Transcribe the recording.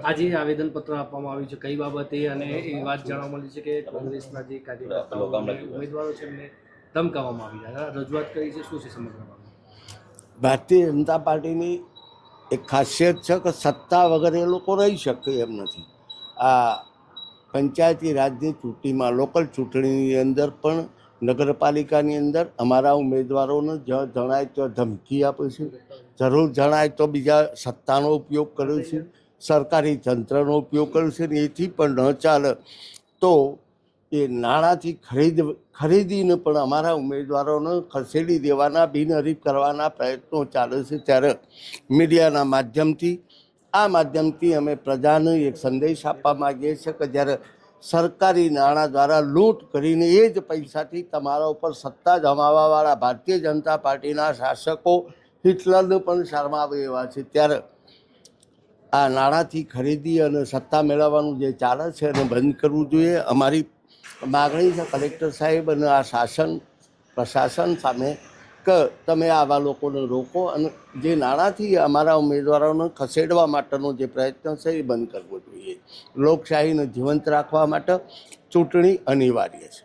આજે આવેદનપત્ર આપવામાં આવ્યું છે કઈ બાબતે, અને એ વાત જાણવા મળી છે કે કોંગ્રેસના જે કાર્યકર્તાઓ ઉમેદવારો છે એમને ધમકાવવામાં આવી રહ્યા, રજૂઆત કરી છે, શું છે સમગ્ર મામલો? ભારતીય જનતા પાર્ટીની એક ખાસિયત છે કે સત્તા વગર એ લોકો રહી શકે એમ નથી. આ પંચાયતી રાજની ચૂંટણીમાં, લોકલ ચૂંટણીની અંદર પણ, નગરપાલિકાની અંદર અમારા ઉમેદવારોને જણાય તો ધમકી આપે છે, જરૂર જણાય તો બીજા સત્તાનો ઉપયોગ કરે છે, સરકારી તંત્રનો ઉપયોગ કરે છે. ને એથી પણ ન ચાલે તો એ નાણાંથી ખરીદીને પણ અમારા ઉમેદવારોને ખસેડી દેવાના, બિનહરીફ કરવાના પ્રયત્નો ચાલે છે. ત્યારે મીડિયાના માધ્યમથી અમે પ્રજાને એક સંદેશ આપવા માગીએ છીએ કે જ્યારે સરકારી નાણાં દ્વારા લૂંટ કરીને એ જ પૈસાથી તમારા ઉપર સત્તા જમાવવાવાળા ભારતીય જનતા પાર્ટીના શાસકો હિટલરને પણ શરમાવે એવા છે, ત્યારે આ નાણાંથી ખરીદી અને સત્તા મેળવવાનું જે ચાલે છે એને બંધ કરવું જોઈએ. અમારી માગણી છે કલેક્ટર સાહેબ અને આ પ્રશાસન સામે કે તમે આવા લોકોને રોકો અને જે નાણાંથી અમારા ઉમેદવારોને ખસેડવા માટેનો જે પ્રયત્ન છે એ બંધ કરવો જોઈએ. લોકશાહીને જીવંત રાખવા માટે ચૂંટણી અનિવાર્ય છે.